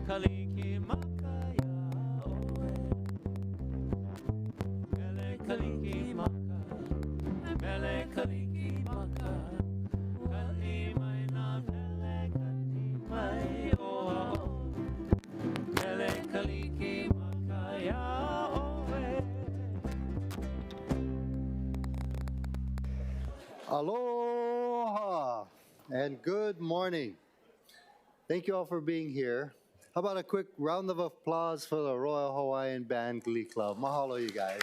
kaliki makaya oe. Mele kaliki maka. Mele kaliki maka. Kali mai na mele kali mai oa o. Mele kaliki makaya oe. Aloha and good morning. Thank you all for being here. How about a quick round of applause for the Royal Hawaiian Band Glee Club? Mahalo, you guys.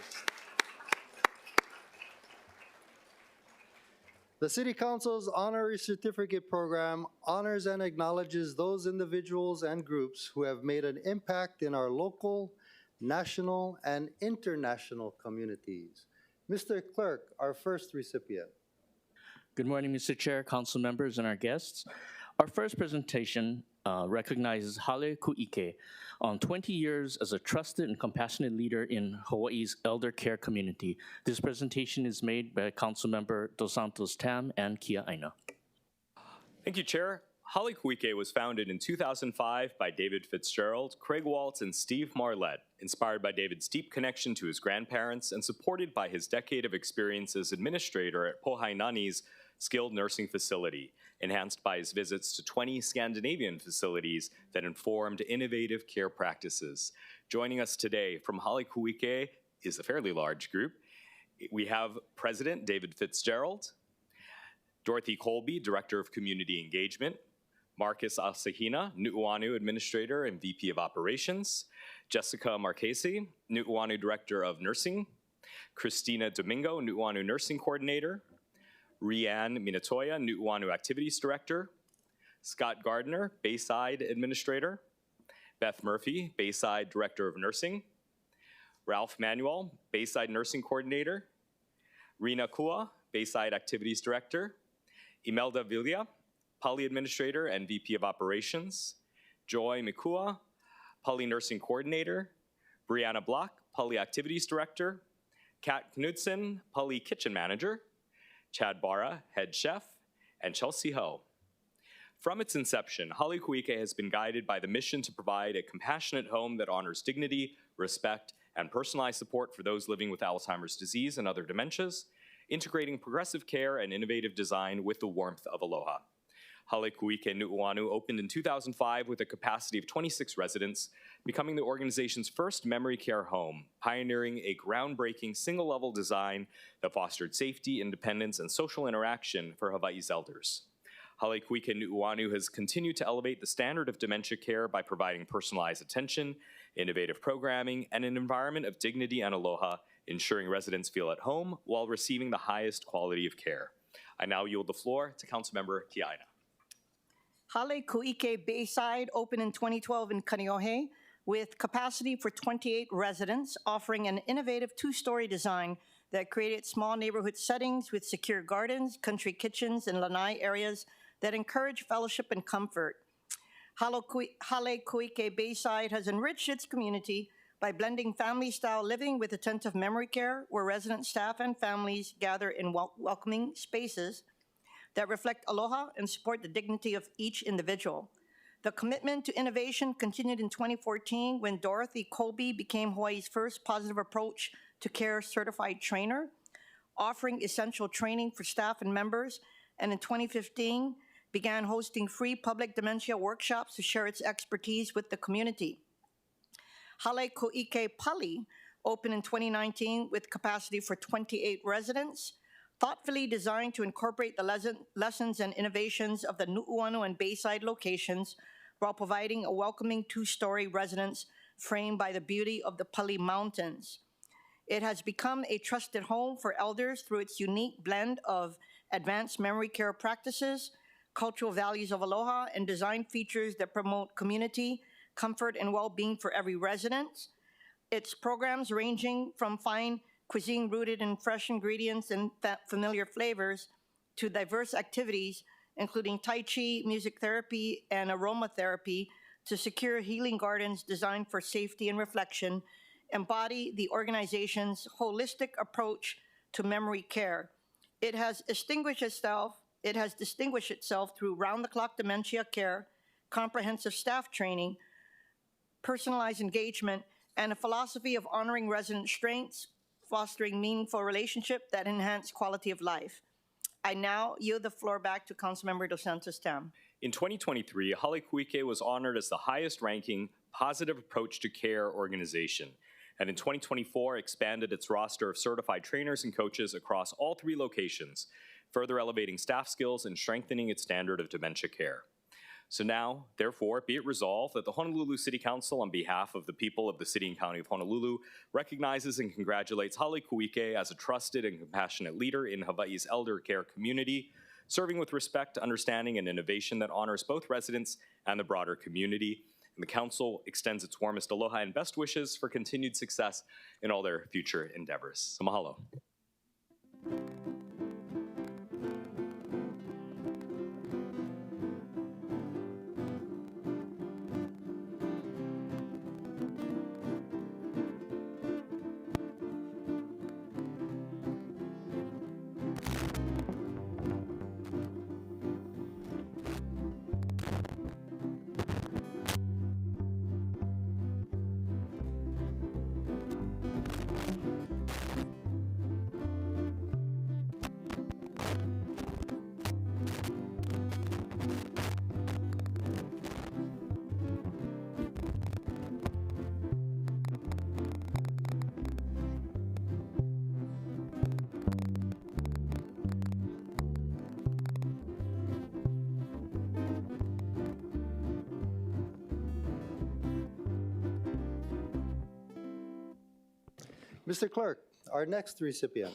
The City Council's Honorary Certificate Program honors and acknowledges those individuals and groups who have made an impact in our local, national, and international communities. Mr. Clerk, our first recipient. Good morning, Mr. Chair, council members, and our guests. Our first presentation recognizes Hale Kū on 20 years as a trusted and compassionate leader in Hawaii's elder care community. This presentation is made by Councilmember Santos-Tam and Kiaʻāina. Thank you, Chair. Hale Kū was founded in 2005 by David Fitzgerald, Craig Waltz, and Steve Marlette, inspired by David's deep connection to his grandparents and supported by his decade of experience as administrator at Pohainani's skilled nursing facility, enhanced by his visits to 20 Scandinavian facilities that informed innovative care practices. Joining us today from Hale Kū is a fairly large group. We have President David Fitzgerald, Dorothy Colby, Director of Community Engagement, Marcus Asahina, Nu'uanu Administrator and VP of Operations, Jessica Marchese, Nu'uanu Director of Nursing, Christina Domingo, Nu'uanu Nursing Coordinator, Rianne Minatoya, Nu'uanu Activities Director, Scott Gardner, Bayside Administrator, Beth Murphy, Bayside Director of Nursing, Ralph Manuel, Bayside Nursing Coordinator, Rina Kua, Bayside Activities Director, Imelda Villa, Poly Administrator and VP of Operations, Joy Mikua, Poly Nursing Coordinator, Brianna Block, Poly Activities Director, Kat Knudsen, Poly Kitchen Manager, Chad Barra, Head Chef, and Chelsea Ho. From its inception, Hale Kū has been guided by the mission to provide a compassionate home that honors dignity, respect, and personalized support for those living with Alzheimer's disease and other dementias, integrating progressive care and innovative design with the warmth of aloha. Hale Kū Nu'uanu opened in 2005 with a capacity of 26 residents, becoming the organization's first memory care home, pioneering a groundbreaking single-level design that fostered safety, independence, and social interaction for Hawaii's elders. Hale Kū Nu'uanu has continued to elevate the standard of dementia care by providing personalized attention, innovative programming, and an environment of dignity and aloha, ensuring residents feel at home while receiving the highest quality of care. I now yield the floor to Councilmember Kiaʻāina. Hale Kū Bayside opened in 2012 in Kaneohe with capacity for 28 residents, offering an innovative two-story design that created small neighborhood settings with secure gardens, country kitchens, and lanai areas that encourage fellowship and comfort. Hale Kū Bayside has enriched its community by blending family-style living with attentive memory care, where resident staff and families gather in welcoming spaces that reflect aloha and support the dignity of each individual. The commitment to innovation continued in 2014 when Dorothy Colby became Hawaii's first positive approach to care certified trainer, offering essential training for staff and members, and in 2015 began hosting free public dementia workshops to share its expertise with the community. Hale Kū Pali opened in 2019 with capacity for 28 residents, thoughtfully designed to incorporate the lessons and innovations of the Nu'uanu and Bayside locations while providing a welcoming two-story residence framed by the beauty of the Pali Mountains. It has become a trusted home for elders through its unique blend of advanced memory care practices, cultural values of aloha, and design features that promote community, comfort, and well-being for every resident. Its programs ranging from fine cuisine rooted in fresh ingredients and familiar flavors to diverse activities, including Tai Chi, music therapy, and aromatherapy, to secure healing gardens designed for safety and reflection, embody the organization's holistic approach to memory care. It has distinguished itself through round-the-clock dementia care, comprehensive staff training, personalized engagement, and a philosophy of honoring resident strengths, fostering meaningful relationships that enhance quality of life. I now yield the floor back to Councilmember Dos Santos-Tam. In 2023, Hale Kū was honored as the highest-ranking Positive Approach to Care organization, and in 2024 expanded its roster of certified trainers and coaches across all 3 locations, further elevating staff skills and strengthening its standard of dementia care. So now, therefore, be it resolved that the Honolulu City Council, on behalf of the people of the City and County of Honolulu, recognizes and congratulates Hale Kū as a trusted and compassionate leader in Hawaii's elder care community, serving with respect, understanding, and innovation that honors both residents and the broader community. And the Council extends its warmest aloha and best wishes for continued success in all their future endeavors. So mahalo. Mr. Clerk, our next recipient.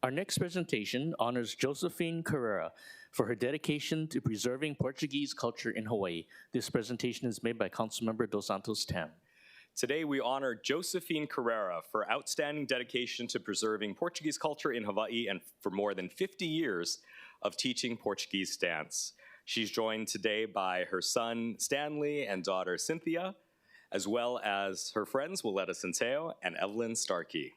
Our next presentation honors Josephine Carreira for her dedication to preserving Portuguese culture in Hawaii. This presentation is made by Councilmember Dos Santos-Tam. Today we honor Josephine Carreira for outstanding dedication to preserving Portuguese culture in Hawaii and for more than 50 years of teaching Portuguese dance. She's joined today by her son Stanley and daughter Cynthia, as well as her friends Willetta Centeo and Evelyn Starkey.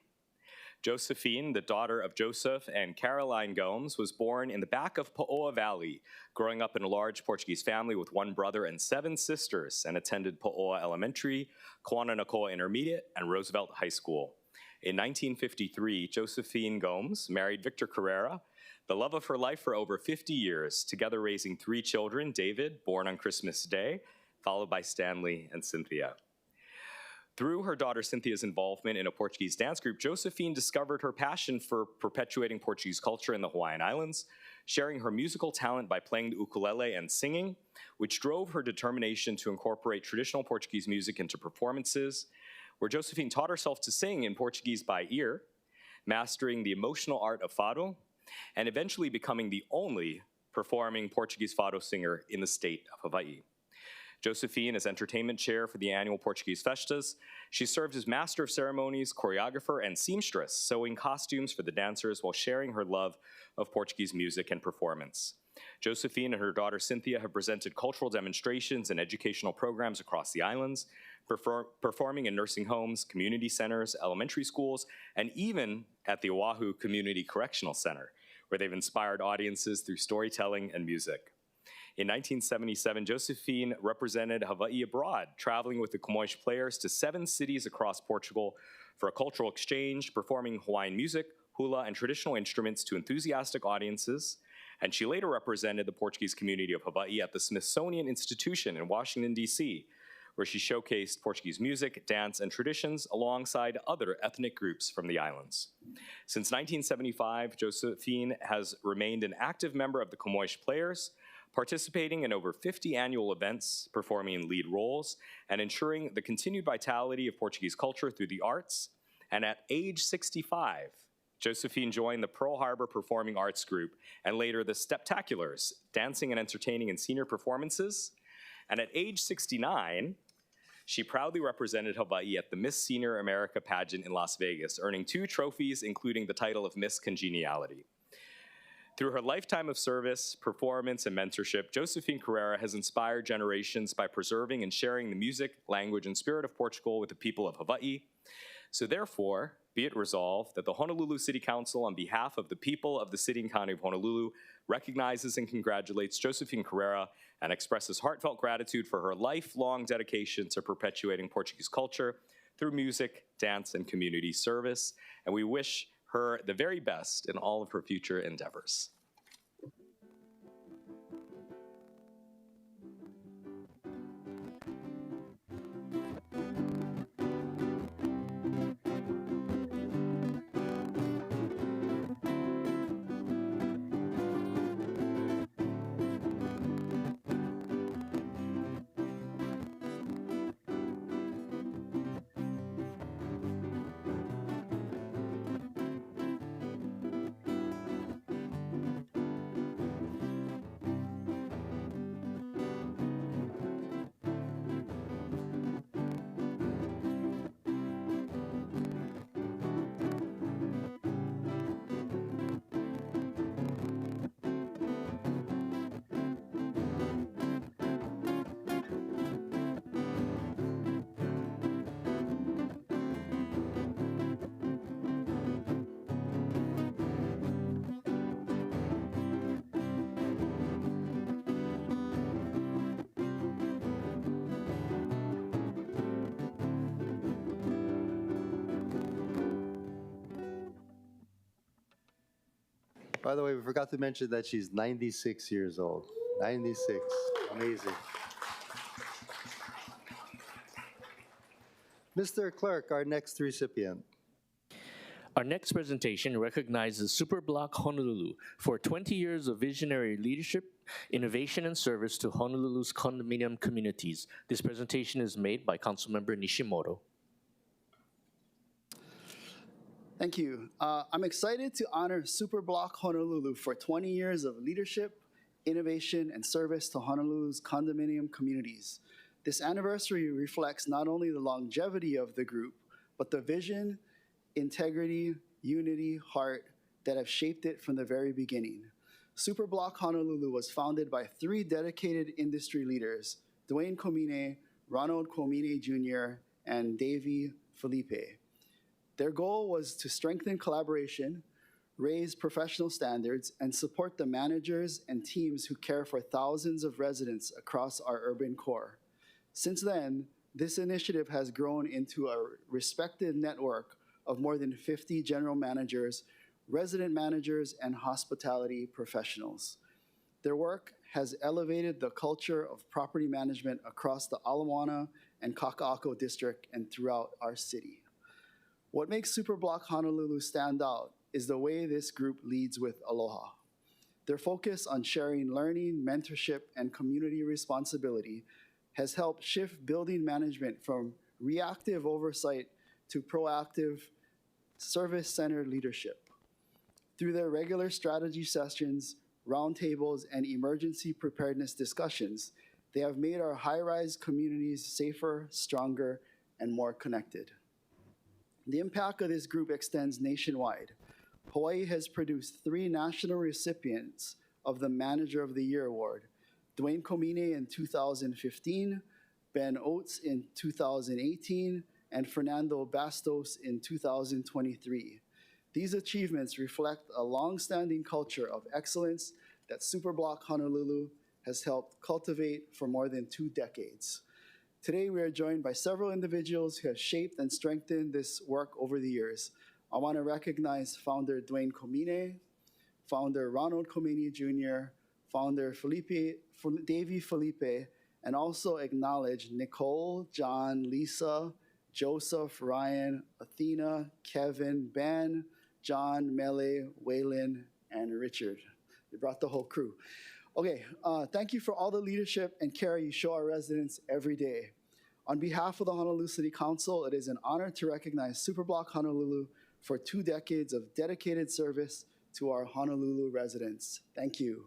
Josephine, the daughter of Joseph and Caroline Gomes, was born in the back of Po'oa Valley, growing up in a large Portuguese family with 1 brother and 7 sisters, and attended Po'oa Elementary, Kawananakoa Intermediate, and Roosevelt High School. In 1953, Josephine Gomes married Victor Carreira, the love of her life for over 50 years, together raising 3 children, David, born on Christmas Day, followed by Stanley and Cynthia. Through her daughter Cynthia's involvement in a Portuguese dance group, Josephine discovered her passion for perpetuating Portuguese culture in the Hawaiian Islands, sharing her musical talent by playing the ukulele and singing, which drove her determination to incorporate traditional Portuguese music into performances, where Josephine taught herself to sing in Portuguese by ear, mastering the emotional art of fado, and eventually becoming the only performing Portuguese fado singer in the state of Hawaii. Josephine is entertainment chair for the annual Portuguese Festas. She served as master of ceremonies, choreographer, and seamstress, sewing costumes for the dancers while sharing her love of Portuguese music and performance. Josephine and her daughter Cynthia have presented cultural demonstrations and educational programs across the islands, performing in nursing homes, community centers, elementary schools, and even at the Oahu Community Correctional Center, where they've inspired audiences through storytelling and music. In 1977, Josephine represented Hawaii abroad, traveling with the Camões Players to 7 cities across Portugal for a cultural exchange, performing Hawaiian music, hula, and traditional instruments to enthusiastic audiences. And she later represented the Portuguese community of Hawaii at the Smithsonian Institution in Washington, D.C., where she showcased Portuguese music, dance, and traditions alongside other ethnic groups from the islands. Since 1975, Josephine has remained an active member of the Camões Players, participating in over 50 annual events, performing lead roles, and ensuring the continued vitality of Portuguese culture through the arts. And at age 65, Josephine joined the Pearl Harbor Performing Arts Group and later the Steptaculars, dancing and entertaining in senior performances. And at age 69, she proudly represented Hawaii at the Miss Senior America pageant in Las Vegas, earning 2 trophies, including the title of Miss Congeniality. Through her lifetime of service, performance, and mentorship, Josephine Carreira has inspired generations by preserving and sharing the music, language, and spirit of Portugal with the people of Hawaii. So therefore, be it resolved that the Honolulu City Council, on behalf of the people of the City and County of Honolulu, recognizes and congratulates Josephine Carreira and expresses heartfelt gratitude for her lifelong dedication to perpetuating Portuguese culture through music, dance, and community service. And we wish her the very best in all of her future endeavors. By the way, we forgot to mention that she's 96 years old. 96. Amazing. Mr. Clerk, our next recipient. Our next presentation recognizes SuperBlock Honolulu for 20 years of visionary leadership, innovation, and service to Honolulu's condominium communities. This presentation is made by Councilmember Nishimoto. Thank you. I'm excited to honor SuperBlock Honolulu for 20 years of leadership, innovation, and service to Honolulu's condominium communities. This anniversary reflects not only the longevity of the group, but the vision, integrity, unity, heart that have shaped it from the very beginning. SuperBlock Honolulu was founded by 3 dedicated industry leaders, Duwayne Komine, Ronald Komine Jr., and Davy Felipe. Their goal was to strengthen collaboration, raise professional standards, and support the managers and teams who care for thousands of residents across our urban core. Since then, this initiative has grown into a respected network of more than 50 general managers, resident managers, and hospitality professionals. Their work has elevated the culture of property management across the Ala Moana and Kaka'ako district and throughout our city. What makes SuperBlock Honolulu stand out is the way this group leads with aloha. Their focus on sharing learning, mentorship, and community responsibility has helped shift building management from reactive oversight to proactive, service-centered leadership. Through their regular strategy sessions, roundtables, and emergency preparedness discussions, they have made our high-rise communities safer, stronger, and more connected. The impact of this group extends nationwide. Hawaii has produced 3 national recipients of the Manager of the Year Award, Duwayne Komine in 2015, Ben Oates in 2018, and Fernando Bastos in 2023. These achievements reflect a long-standing culture of excellence that SuperBlock Honolulu has helped cultivate for more than 2 decades. Today, we are joined by several individuals who have shaped and strengthened this work over the years. I want to recognize founder Duwayne Komine, founder Ronald Komine Jr., founder Davy Felipe, and also acknowledge Nicole, John, Lisa, Joseph, Ryan, Athena, Kevin, Ben, John, Mele, Waylon, and Richard. They brought the whole crew. Okay, thank you for all the leadership and care you show our residents every day. On behalf of the Honolulu City Council, it is an honor to recognize SuperBlock Honolulu for 2 decades of dedicated service to our Honolulu residents. Thank you.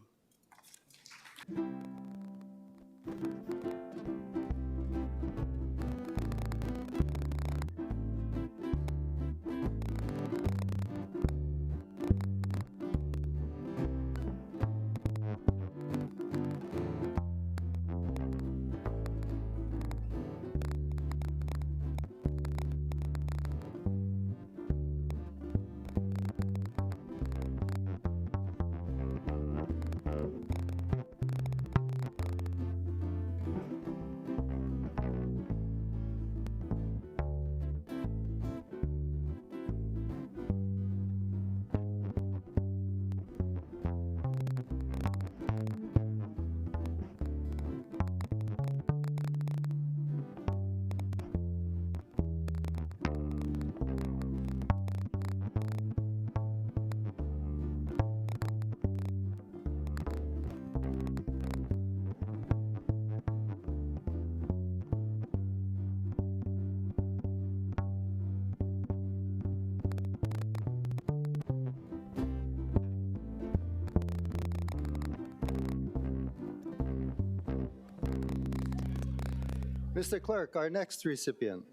Mr. Clerk, our next recipient.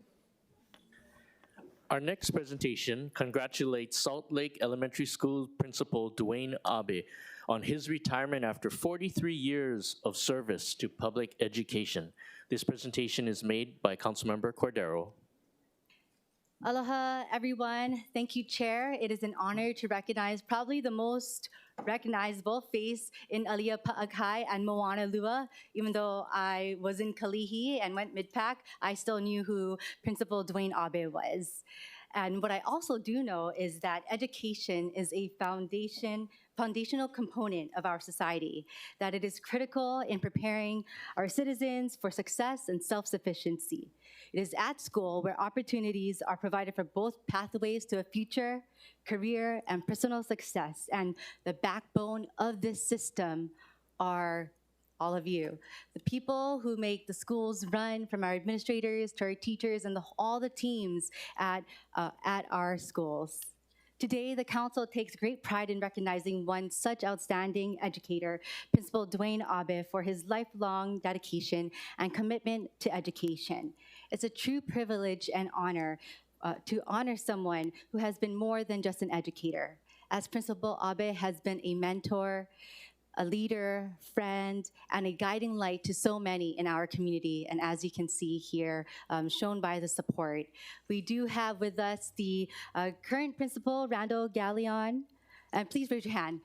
Our next presentation congratulates Salt Lake Elementary School Principal Duwayne Abe on his retirement after 43 years of service to public education. This presentation is made by Councilmember Cordero. Aloha, everyone. Thank you, Chair. It is an honor to recognize probably the most recognizable face in Alia Pa'akai and Moana Lua. Even though I was in Kalihi and went mid-pack, I still knew who Principal Duwayne Abe was. And what I also do know is that education is a foundational component of our society, that it is critical in preparing our citizens for success and self-sufficiency. It is at school where opportunities are provided for both pathways to a future, career, and personal success. And the backbone of this system are all of you. The people who make the schools run, from our administrators to our teachers and all the teams at our schools. Today, the council takes great pride in recognizing one such outstanding educator, Principal Duwayne Abe, for his lifelong dedication and commitment to education. It's a true privilege and honor to honor someone who has been more than just an educator, as Principal Abe has been a mentor, a leader, friend, and a guiding light to so many in our community. And as you can see here, shown by the support. We do have with us the current principal, Randall Galleon. And please raise your hand.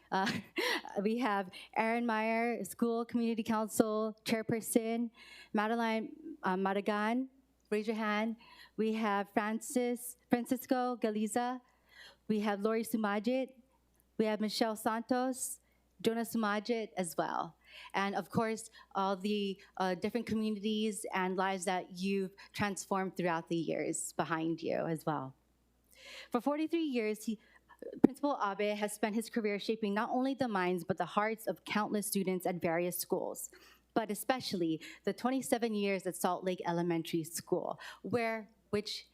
We have Aaron Meyer, School Community Council Chairperson, Madeline Madagan, raise your hand. We have Francisco Galiza. We have Lori Sumajit. We have Michelle Santos, Jonas Sumajit as well. And of course, all the different communities and lives that you've transformed throughout the years behind you as well. For 43 years, Principal Abe has spent his career shaping not only the minds, but the hearts of countless students at various schools, but especially the 27 years at Salt Lake Elementary School, which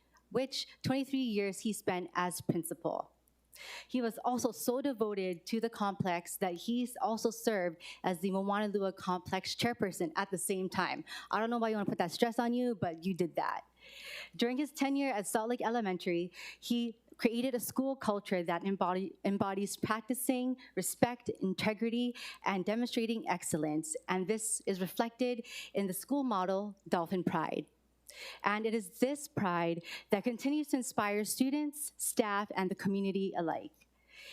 23 years he spent as principal. He was also so devoted to the complex that he's also served as the Moana Lua Complex chairperson at the same time. I don't know why you want to put that stress on you, but you did that. During his tenure at Salt Lake Elementary, he created a school culture that embodies practicing respect, integrity, and demonstrating excellence. And this is reflected in the school model, Dolphin Pride. And it is this pride that continues to inspire students, staff, and the community alike.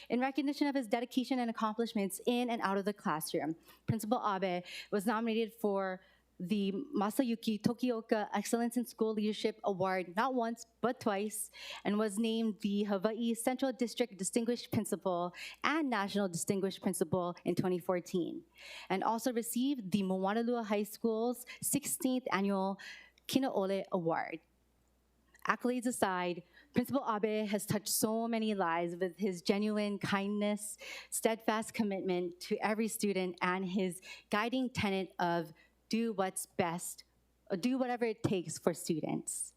In recognition of his dedication and accomplishments in and out of the classroom, Principal Abe was nominated for the Masayuki Tokioka Excellence in School Leadership Award not once, but twice, and was named the Hawaii Central District Distinguished Principal and National Distinguished Principal in 2014, and also received the Moana Lua High School's 16th Annual Kinaole Award. Accolades aside, Principal Abe has touched so many lives with his genuine kindness, steadfast commitment to every student, and his guiding tenet of do what's best, or do whatever it takes for students.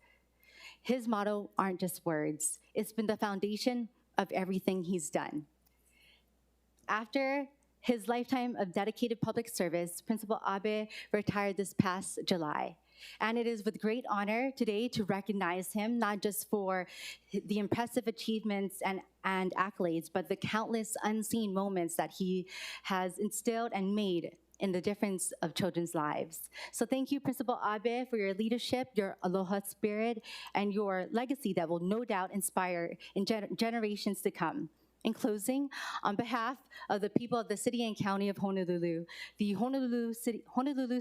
His motto aren't just words. It's been the foundation of everything he's done. After his lifetime of dedicated public service, Principal Abe retired this past July. And it is with great honor today to recognize him, not just for the impressive achievements and accolades, but the countless unseen moments that he has instilled and made in the difference of children's lives. So thank you, Principal Abe, for your leadership, your aloha spirit, and your legacy that will no doubt inspire in generations to come. In closing, on behalf of the people of the City and County of Honolulu, the Honolulu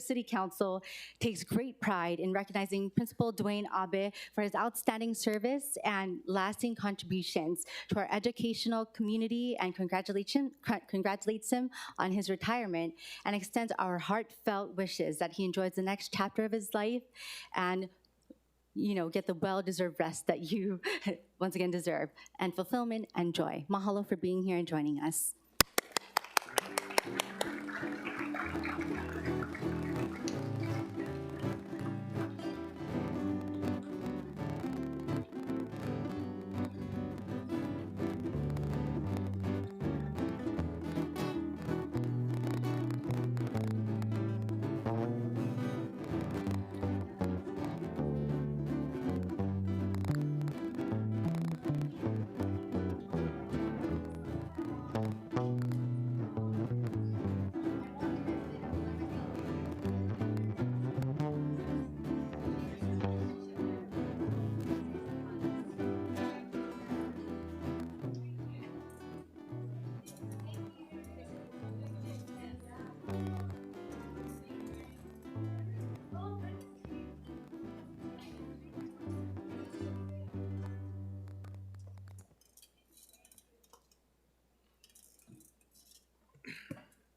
City Council takes great pride in recognizing Principal Duwayne Abe for his outstanding service and lasting contributions to our educational community, and congratulates him on his retirement, and extends our heartfelt wishes that he enjoys the next chapter of his life and get the well-deserved rest that you once again deserve, and fulfillment and joy. Mahalo for being here and joining us.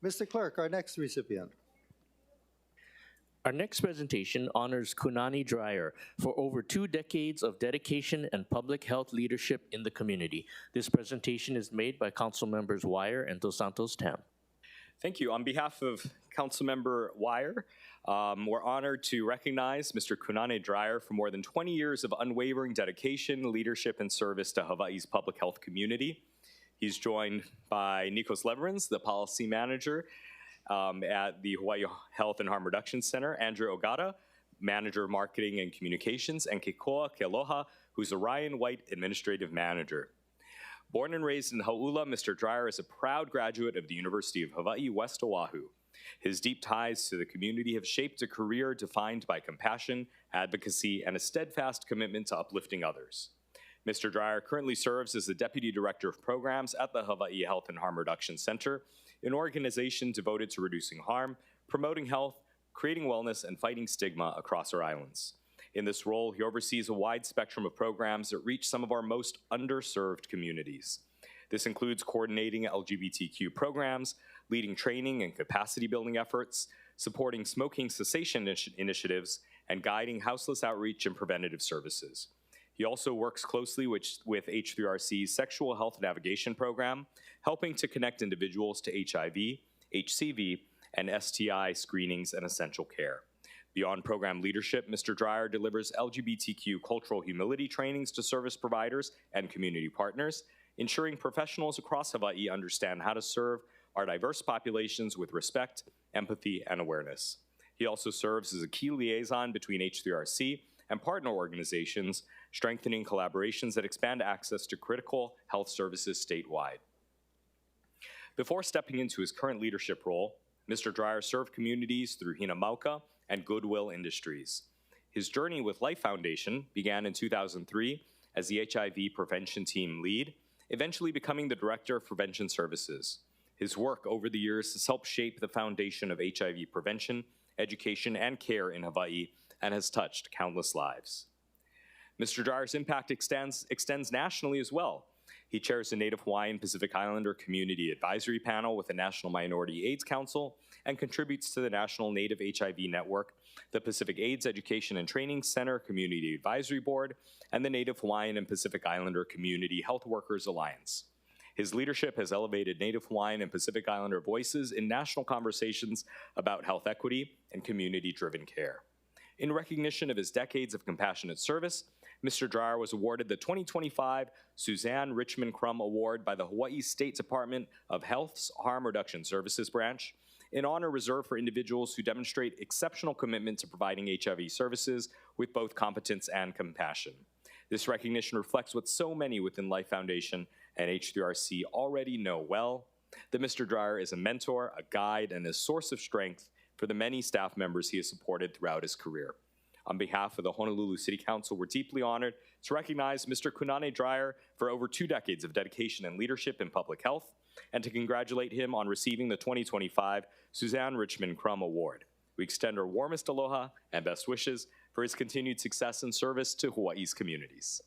Mr. Clerk, our next recipient. Our next presentation honors Kunane Dreier for over 2 decades of dedication and public health leadership in the community. This presentation is made by Councilmembers Weyer and Dos Santos-Tam. Thank you. On behalf of Councilmember Weyer, we're honored to recognize Mr. Kunane Dreier for more than 20 years of unwavering dedication, leadership, and service to Hawaii's public health community. He's joined by Nikos Leverins, the policy manager at the Hawaii Health and Harm Reduction Center, Andrew Ogata, manager of marketing and communications, and Kekoa Kealoha, who's Orion White administrative manager. Born and raised in Hauula, Mr. Dreier is a proud graduate of the University of Hawaii, West Oahu. His deep ties to the community have shaped a career defined by compassion, advocacy, and a steadfast commitment to uplifting others. Mr. Dreier currently serves as the Deputy Director of Programs at the Hawaii Health and Harm Reduction Center, an organization devoted to reducing harm, promoting health, creating wellness, and fighting stigma across our islands. In this role, he oversees a wide spectrum of programs that reach some of our most underserved communities. This includes coordinating LGBTQ programs, leading training and capacity building efforts, supporting smoking cessation initiatives, and guiding houseless outreach and preventative services. He also works closely with H3RC's Sexual Health Navigation Program, helping to connect individuals to HIV, HCV, and STI screenings and essential care. Beyond program leadership, Mr. Dreier delivers LGBTQ cultural humility trainings to service providers and community partners, ensuring professionals across Hawaii understand how to serve our diverse populations with respect, empathy, and awareness. He also serves as a key liaison between H3RC and partner organizations, strengthening collaborations that expand access to critical health services statewide. Before stepping into his current leadership role, Mr. Dreier served communities through Hinamauka and Goodwill Industries. His journey with Life Foundation began in 2003 as the HIV prevention team lead, eventually becoming the Director of Prevention Services. His work over the years has helped shape the foundation of HIV prevention, education, and care in Hawaii, and has touched countless lives. Mr. Dreier's impact extends nationally as well. He chairs the Native Hawaiian Pacific Islander Community Advisory Panel with the National Minority AIDS Council and contributes to the National Native HIV Network, the Pacific AIDS Education and Training Center Community Advisory Board, and the Native Hawaiian and Pacific Islander Community Health Workers Alliance. His leadership has elevated Native Hawaiian and Pacific Islander voices in national conversations about health equity and community-driven care. In recognition of his decades of compassionate service, Mr. Dreier was awarded the 2025 Suzanne Richmond Crum Award by the Hawaii State Department of Health's Harm Reduction Services Branch, an honor reserved for individuals who demonstrate exceptional commitment to providing HIV services with both competence and compassion. This recognition reflects what so many within Life Foundation and H3RC already know well, that Mr. Dreier is a mentor, a guide, and a source of strength for the many staff members he has supported throughout his career. On behalf of the Honolulu City Council, we're deeply honored to recognize Mr. Kunane Dreier for over 2 decades of dedication and leadership in public health, and to congratulate him on receiving the 2025 Suzanne Richmond Crum Award. We extend our warmest aloha and best wishes for his continued success and service to Hawaii's communities.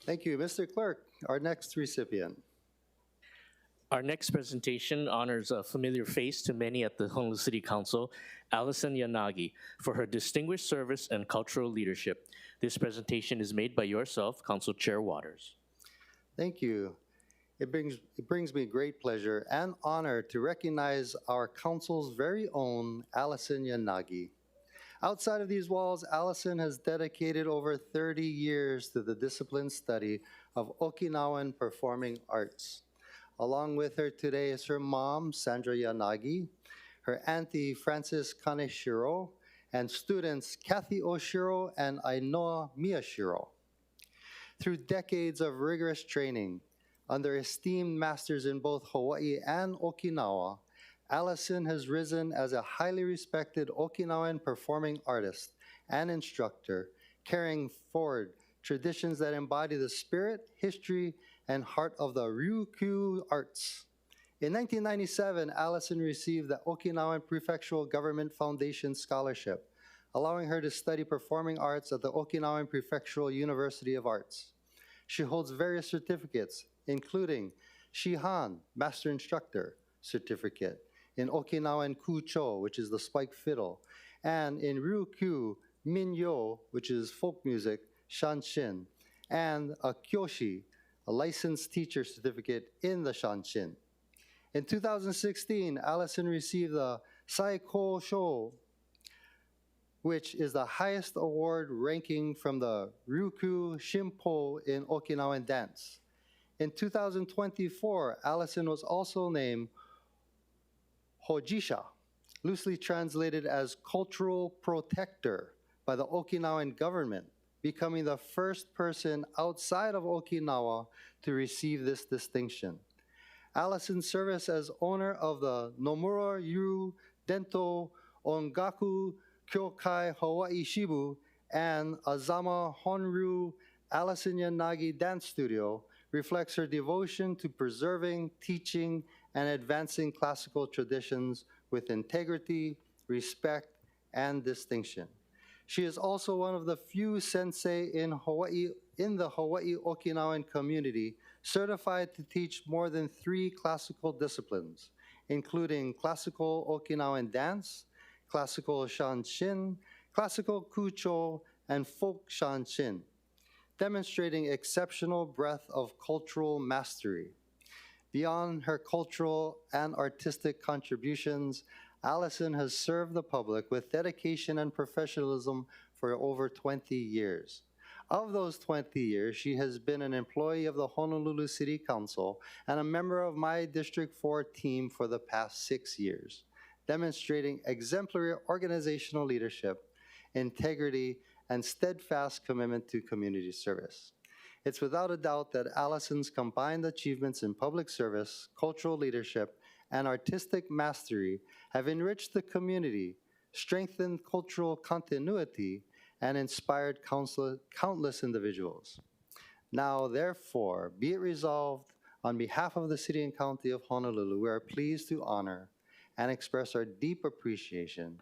Thank you. Mr. Clerk, our next recipient. Our next presentation honors a familiar face to many at the Honolulu City Council, Allison Yanagi, for her distinguished service and cultural leadership. This presentation is made by yourself, Council Chair Waters. Thank you. It brings me great pleasure and honor to recognize our council's very own Allison Yanagi. Outside of these walls, Allison has dedicated over 30 years to the disciplined study of Okinawan performing arts. Along with her today is her mom, Sandra Yanagi, her auntie, Frances Kaneshiro, and students Kathy Oshiro and Ainoa Miyashiro. Through decades of rigorous training, under esteemed masters in both Hawaii and Okinawa, Allison has risen as a highly respected Okinawan performing artist and instructor, carrying forward traditions that embody the spirit, history, and heart of the Ryukyu arts. In 1997, Allison received the Okinawan Prefectural Government Foundation Scholarship, allowing her to study performing arts at the Okinawan Prefectural University of Arts. She holds various certificates, including Shihan, Master Instructor Certificate, in Okinawan Kucho, which is the spike fiddle, and in Ryukyu Minyo, which is folk music, Shanshin, and a Kyoshi, a licensed teacher certificate in the Shanshin. In 2016, Allison received the Saiko Sho, which is the highest award ranking from the Ryukyu Shimpo in Okinawan dance. In 2024, Allison was also named Hojisha, loosely translated as Cultural Protector by the Okinawan government, becoming the first person outside of Okinawa to receive this distinction. Allison's service as owner of the Nomura Yu Dento Ongaku Kyokai Hawaii Shibu and Azama Honryu Allison Yanagi Dance Studio reflects her devotion to preserving, teaching, and advancing classical traditions with integrity, respect, and distinction. She is also one of the few sensei in the Hawaii Okinawan community certified to teach more than 3 classical disciplines, including classical Okinawan dance, classical Shanshin, classical Kucho, and folk Shanshin, demonstrating exceptional breadth of cultural mastery. Beyond her cultural and artistic contributions, Allison has served the public with dedication and professionalism for over 20 years. Of those 20 years, she has been an employee of the Honolulu City Council and a member of my District 4 team for the past 6 years, demonstrating exemplary organizational leadership, integrity, and steadfast commitment to community service. It's without a doubt that Allison's combined achievements in public service, cultural leadership, and artistic mastery have enriched the community, strengthened cultural continuity, and inspired countless individuals. Now, therefore, be it resolved, on behalf of the City and County of Honolulu, we are pleased to honor and express our deep appreciation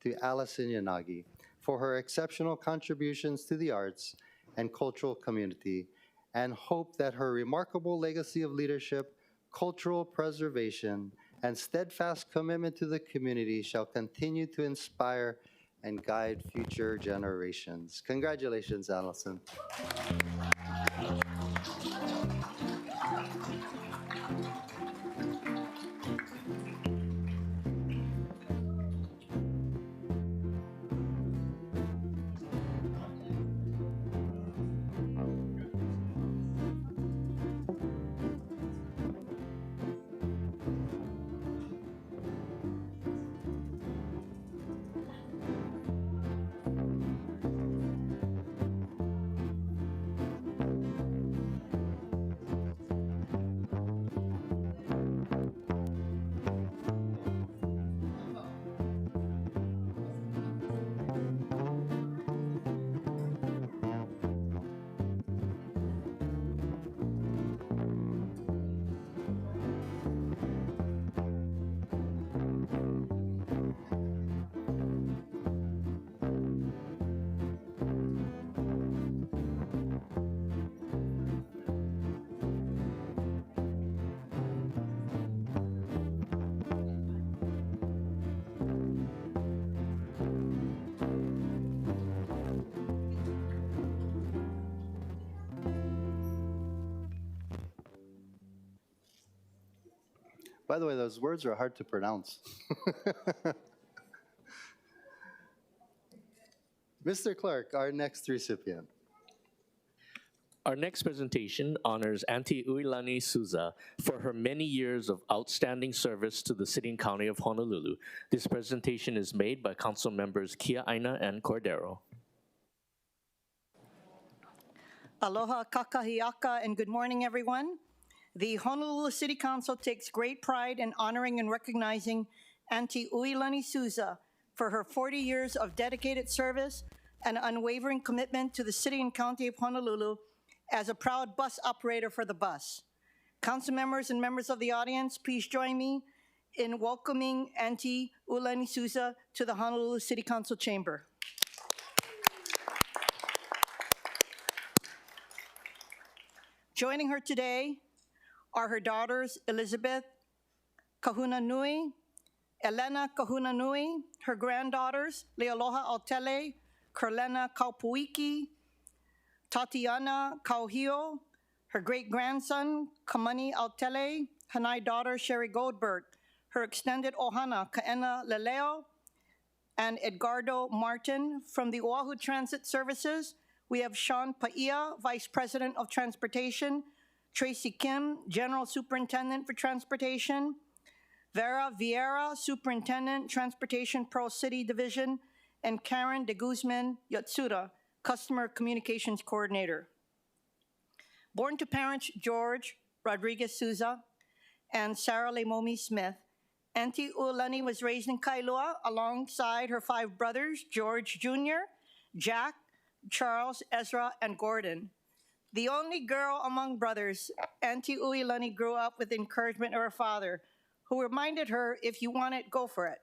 to Allison Yanagi for her exceptional contributions to the arts and cultural community, and hope that her remarkable legacy of leadership, cultural preservation, and steadfast commitment to the community shall continue to inspire and guide future generations. Congratulations, Allison. By the way, those words are hard to pronounce. Mr. Clerk, our next recipient. Our next presentation honors Aunty Uilani Souza for her many years of outstanding service to the City and County of Honolulu. This presentation is made by Council Members Kiaʻāina and Cordero. Aloha kakahiaka and good morning, everyone. The Honolulu City Council takes great pride in honoring and recognizing Aunty Uilani Souza for her 40 years of dedicated service and unwavering commitment to the City and County of Honolulu as a proud bus operator for the bus. Council members and members of the audience, please join me in welcoming Aunty Uilani Souza to the Honolulu City Council chamber. Joining her today are her daughters, Elizabeth Kahunanui, Elena Kahunanui, her granddaughters, Lealoha Autele, Kerlena Kaupuiki, Tatiana Kauhio, her great-grandson, Kamani Autele, Hanai daughter, Sherry Goldberg, her extended ohana, Kaena Leleo, and Edgardo Martin. From the Oahu Transit Services, we have Sean Paia, Vice President of Transportation, Tracy Kim, General Superintendent for Transportation, Vera Vieira, Superintendent, Transportation Pearl City Division, and Karen de Guzman Yatsuda, Customer Communications Coordinator. Born to parents George Rodriguez Souza and Sarah Lemomi Smith, Aunty Uilani was raised in Kailua alongside her 5 brothers, George Jr., Jack, Charles, Ezra, and Gordon. The only girl among brothers, Aunty Uilani grew up with the encouragement of her father, who reminded her, if you want it, go for it.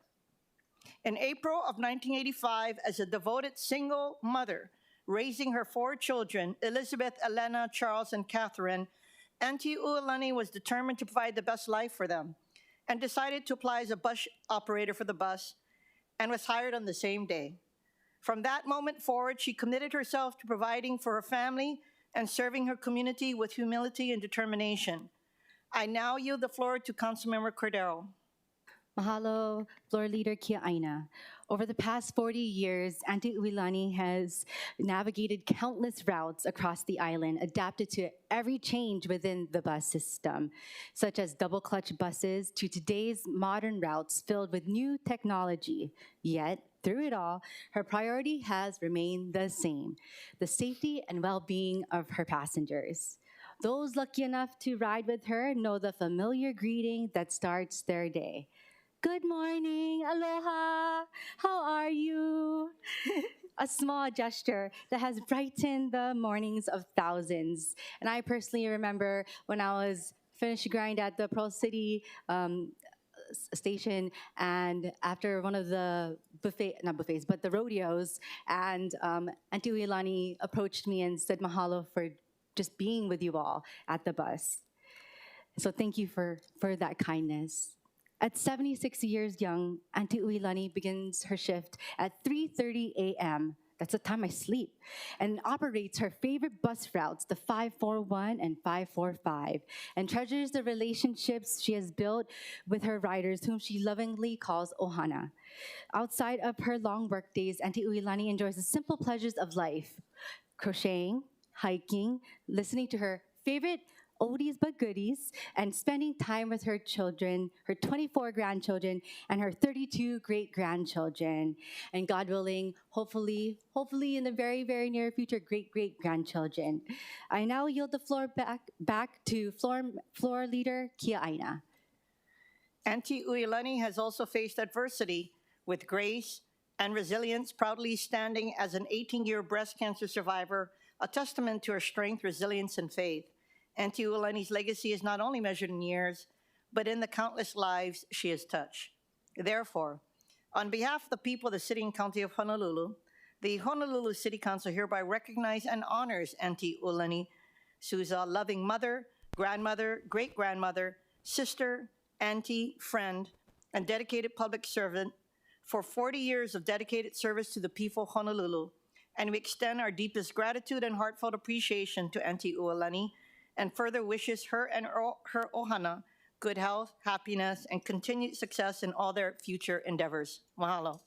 In April of 1985, as a devoted single mother, raising her 4 children, Elizabeth, Elena, Charles, and Catherine, Aunty Uilani was determined to provide the best life for them and decided to apply as a bus operator for the bus and was hired on the same day. From that moment forward, she committed herself to providing for her family and serving her community with humility and determination. I now yield the floor to Councilmember Cordero. Mahalo, Floor Leader Kiaʻāina. Over the past 40 years, Aunty Uilani has navigated countless routes across the island, adapted to every change within the bus system, such as double-clutch buses to today's modern routes filled with new technology. Yet, through it all, her priority has remained the same, the safety and well-being of her passengers. Those lucky enough to ride with her know the familiar greeting that starts their day. Good morning, aloha, how are you? A small gesture that has brightened the mornings of thousands. And I personally remember when I was finished grind at the Pearl City station, and after one of the the rodeos, and Aunty Uilani approached me and said mahalo for just being with you all at the bus. So thank you for that kindness. At 76 years young, Aunty Uilani begins her shift at 3:30 a.m. That's the time I sleep, and operates her favorite bus routes, the 541 and 545, and treasures the relationships she has built with her riders, whom she lovingly calls ohana. Outside of her long work days, Aunty Uilani enjoys the simple pleasures of life: crocheting, hiking, listening to her favorite oldies but goodies, and spending time with her children, her 24 grandchildren, and her 32 great-grandchildren. And God willing, hopefully in the very, very near future, great-great-grandchildren. I now yield the floor back to floor leader Kiaʻāina. Aunty Uilani has also faced adversity with grace and resilience, proudly standing as an 18-year breast cancer survivor, a testament to her strength, resilience, and faith. Aunty Uilani's legacy is not only measured in years, but in the countless lives she has touched. Therefore, on behalf of the people of the City and County of Honolulu, the Honolulu City Council hereby recognizes and honors Aunty Uilani Souza, loving mother, grandmother, great-grandmother, sister, auntie, friend, and dedicated public servant for 40 years of dedicated service to the people of Honolulu. And we extend our deepest gratitude and heartfelt appreciation to Aunty Uilani, and further wishes her and her ohana good health, happiness, and continued success in all their future endeavors. Mahalo.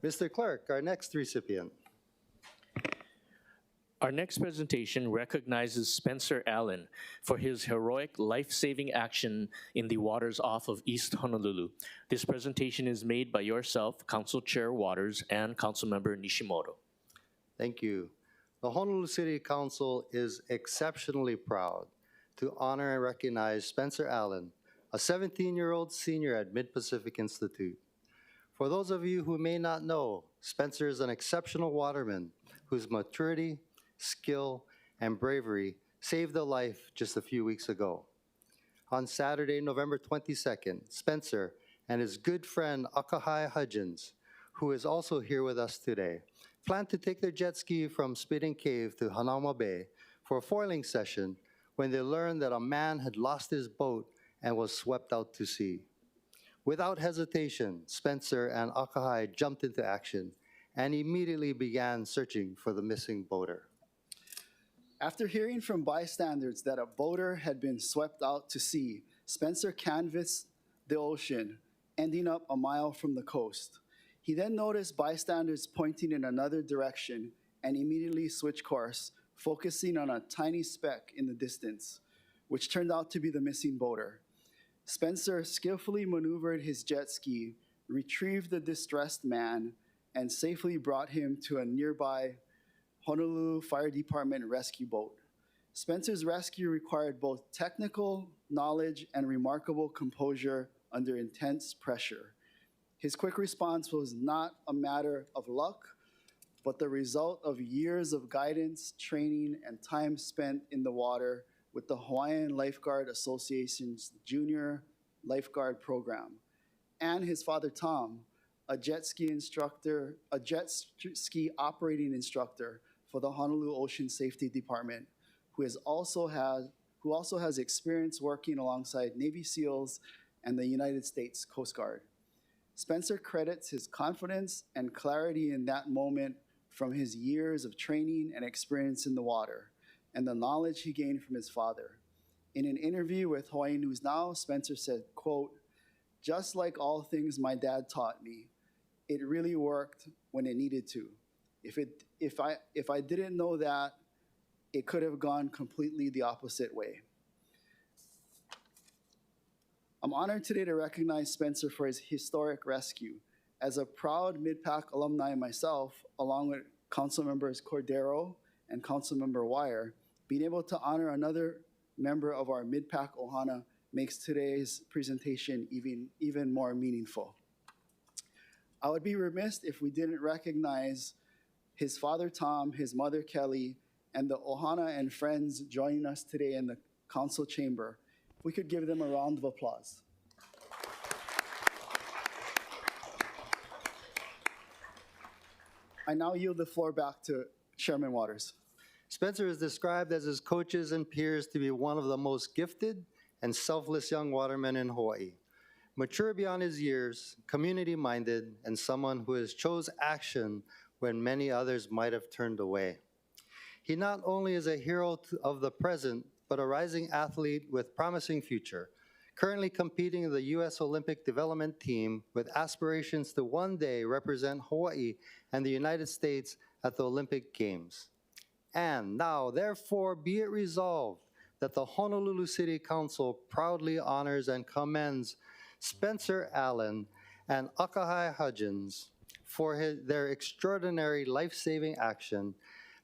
Mr. Clerk, our next recipient. Our next presentation recognizes Spencer Allen for his heroic life-saving action in the waters off of East Honolulu. This presentation is made by yourself, Council Chair Waters, and Councilmember Nishimoto. Thank you. The Honolulu City Council is exceptionally proud to honor and recognize Spencer Allen, a 17-year-old senior at Mid-Pacific Institute. For those of you who may not know, Spencer is an exceptional waterman whose maturity, skill, and bravery saved a life just a few weeks ago. On Saturday, November 22nd, Spencer and his good friend Akahai Hudgens, who is also here with us today, planned to take their jet ski from Spitting Cave to Hanauma Bay for a foiling session when they learned that a man had lost his boat and was swept out to sea. Without hesitation, Spencer and Akahai jumped into action and immediately began searching for the missing boater. After hearing from bystanders that a boater had been swept out to sea, Spencer canvassed the ocean, ending up a mile from the coast. He then noticed bystanders pointing in another direction and immediately switched course, focusing on a tiny speck in the distance, which turned out to be the missing boater. Spencer skillfully maneuvered his jet ski, retrieved the distressed man, and safely brought him to a nearby Honolulu Fire Department rescue boat. Spencer's rescue required both technical knowledge and remarkable composure under intense pressure. His quick response was not a matter of luck, but the result of years of guidance, training, and time spent in the water with the Hawaiian Lifeguard Association's Junior Lifeguard Program, and his father Tom, a jet ski operating instructor for the Honolulu Ocean Safety Department, who also has experience working alongside Navy SEALs and the United States Coast Guard. Spencer credits his confidence and clarity in that moment from his years of training and experience in the water, and the knowledge he gained from his father. In an interview with Hawaii News Now, Spencer said, quote, "Just like all things my dad taught me, it really worked when it needed to. If I didn't know that, it could have gone completely the opposite way." I'm honored today to recognize Spencer for his historic rescue. As a proud Mid-Pac alumni myself, along with Councilmembers Cordero and Councilmember Weyer, being able to honor another member of our Mid-Pac Ohana makes today's presentation even more meaningful. I would be remiss if we didn't recognize his father Tom, his mother Kelly, and the Ohana and friends joining us today in the council chamber. If we could give them a round of applause. I now yield the floor back to Chairman Waters. Spencer is described as his coaches and peers to be one of the most gifted and selfless young watermen in Hawaii. Mature beyond his years, community-minded, and someone who has chose action when many others might have turned away. He not only is a hero of the present, but a rising athlete with promising future, currently competing in the U.S. Olympic Development Team with aspirations to one day represent Hawaii and the United States at the Olympic Games. And now, therefore, be it resolved that the Honolulu City Council proudly honors and commends Spencer Allen and Akahai Hudgens for their extraordinary life-saving action,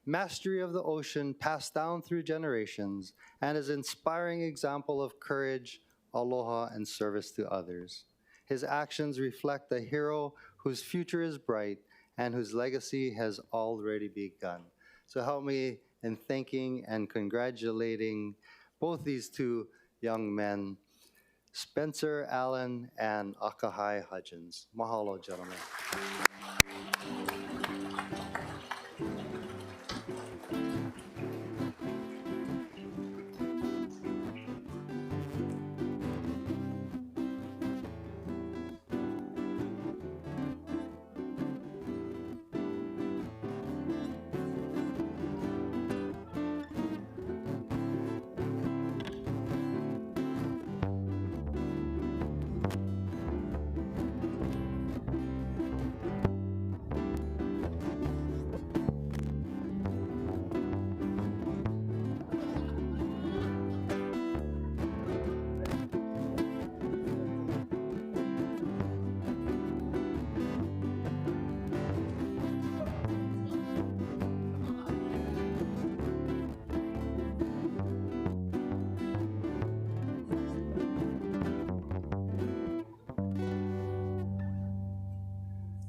mastery of the ocean passed down through generations, and his inspiring example of courage, aloha, and service to others. His actions reflect a hero whose future is bright and whose legacy has already begun. So help me in thanking and congratulating both these two young men, Spencer Allen and Akahai Hudgens. Mahalo, gentlemen.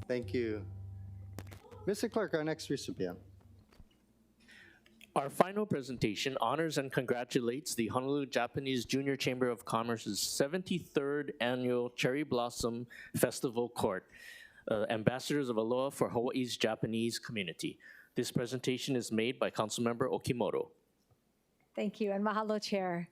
Thank you. Mr. Clerk, our next recipient. Our final presentation honors and congratulates the Honolulu Japanese Junior Chamber of Commerce's 73rd Annual Cherry Blossom Festival Court, Ambassadors of Aloha for Hawaii's Japanese Community. This presentation is made by Councilmember Okimoto. Thank you, and mahalo, Chair.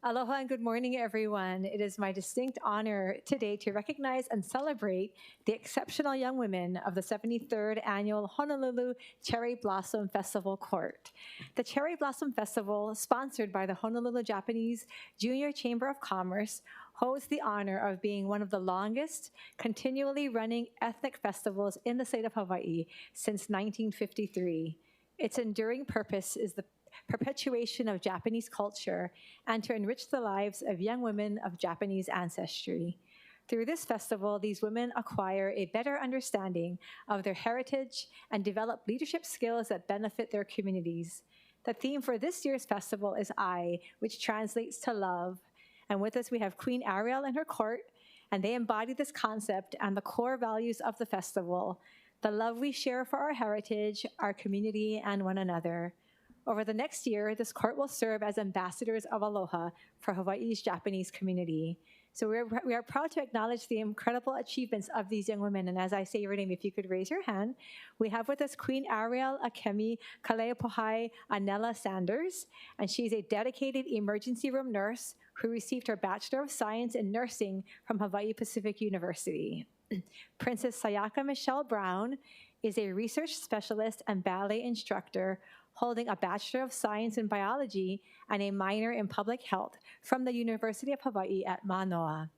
Aloha and good morning, everyone. It is my distinct honor today to recognize and celebrate the exceptional young women of the 73rd Annual Honolulu Cherry Blossom Festival Court. The Cherry Blossom Festival, sponsored by the Honolulu Japanese Junior Chamber of Commerce, holds the honor of being one of the longest continually running ethnic festivals in the state of Hawaii since 1953. Its enduring purpose is the perpetuation of Japanese culture and to enrich the lives of young women of Japanese ancestry. Through this festival, these women acquire a better understanding of their heritage and develop leadership skills that benefit their communities. The theme for this year's festival is I, which translates to love. And with us, we have Queen Ariel and her court, and they embody this concept and the core values of the festival, the love we share for our heritage, our community, and one another. Over the next year, this court will serve as ambassadors of aloha for Hawaii's Japanese community. So we are proud to acknowledge the incredible achievements of these young women. And as I say your name, if you could raise your hand, we have with us Queen Ariel Akemi Kaleopohai Anela Sanders, and she's a dedicated emergency room nurse who received her Bachelor of Science in Nursing from Hawaii Pacific University. Princess Sayaka Michelle Brown is a research specialist and ballet instructor holding a Bachelor of Science in Biology and a minor in Public Health from the University of Hawaii at Manoa.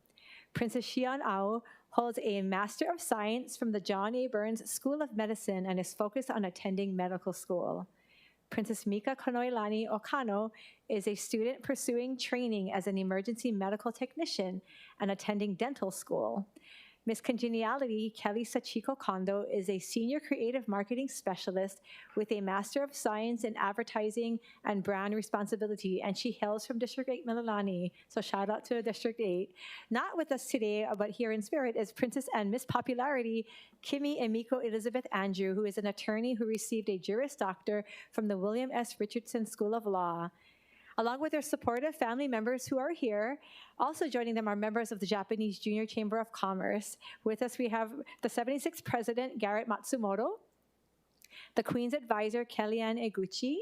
Princess Shion Au holds a Master of Science from the John A. Burns School of Medicine and is focused on attending medical school. Princess Mika Konoelani Okano is a student pursuing training as an emergency medical technician and attending dental school. Miss Congeniality, Kelly Sachiko Kondo, is a senior creative marketing specialist with a Master of Science in Advertising and Brand Responsibility, and she hails from District 8 Mililani, so shout out to District 8. Not with us today, but here in spirit is Princess and Miss Popularity, Kimi Emiko Elizabeth Andrew, who is an attorney who received a Juris Doctor from the William S. Richardson School of Law. Along with their supportive family members who are here, also joining them are members of the Japanese Junior Chamber of Commerce. With us, we have the 76th President, Garrett Matsumoto, the Queen's Advisor, Kellyanne Eguchi,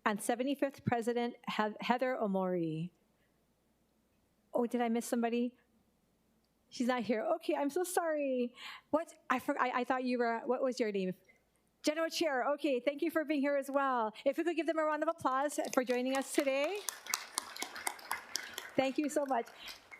and 75th President, Heather Omori. Oh, did I miss somebody? She's not here. Okay, I'm so sorry. What? I thought you were, what was your name? General Chair, okay, thank you for being here as well. If we could give them a round of applause for joining us today. Thank you so much.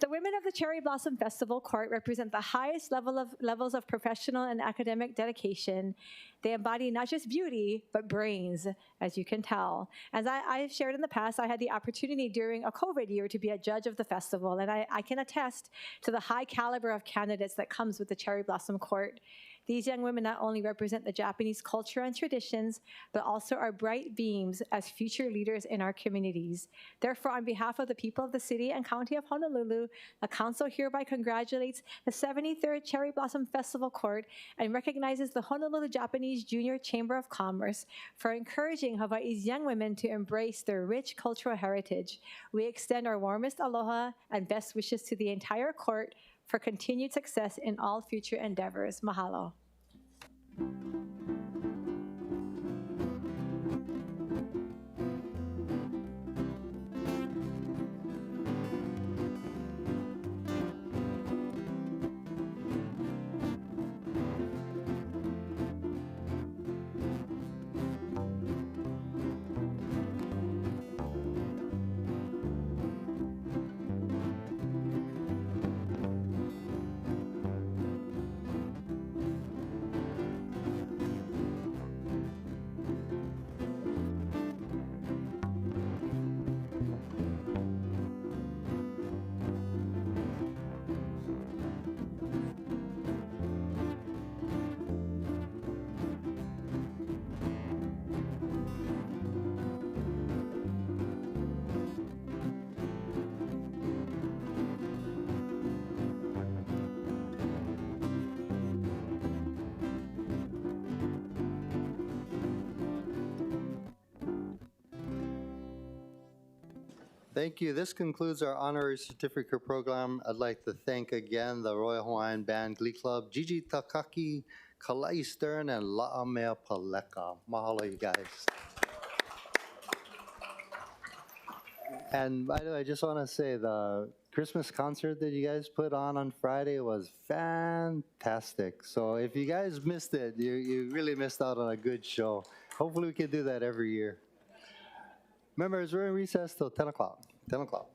The women of the Cherry Blossom Festival Court represent the highest levels of professional and academic dedication. They embody not just beauty, but brains, as you can tell. As I've shared in the past, I had the opportunity during a COVID year to be a judge of the festival, and I can attest to the high caliber of candidates that comes with the Cherry Blossom Court. These young women not only represent the Japanese culture and traditions, but also are bright beams as future leaders in our communities. Therefore, on behalf of the people of the City and County of Honolulu, the Council hereby congratulates the 73rd Cherry Blossom Festival Court and recognizes the Honolulu Japanese Junior Chamber of Commerce for encouraging Hawaii's young women to embrace their rich cultural heritage. We extend our warmest aloha and best wishes to the entire court for continued success in all future endeavors. Mahalo. Thank you. This concludes our honorary certificate program. I'd like to thank again the Royal Hawaiian Band Glee Club, Gigi Takaki, Kalai Stern, and La'amea Paleka. Mahalo, you guys. And by the way, I just want to say the Christmas concert that you guys put on Friday was fantastic. So if you guys missed it, you really missed out on a good show. Hopefully we can do that every year. Members, we're in recess till 10 o'clock. 10 o'clock.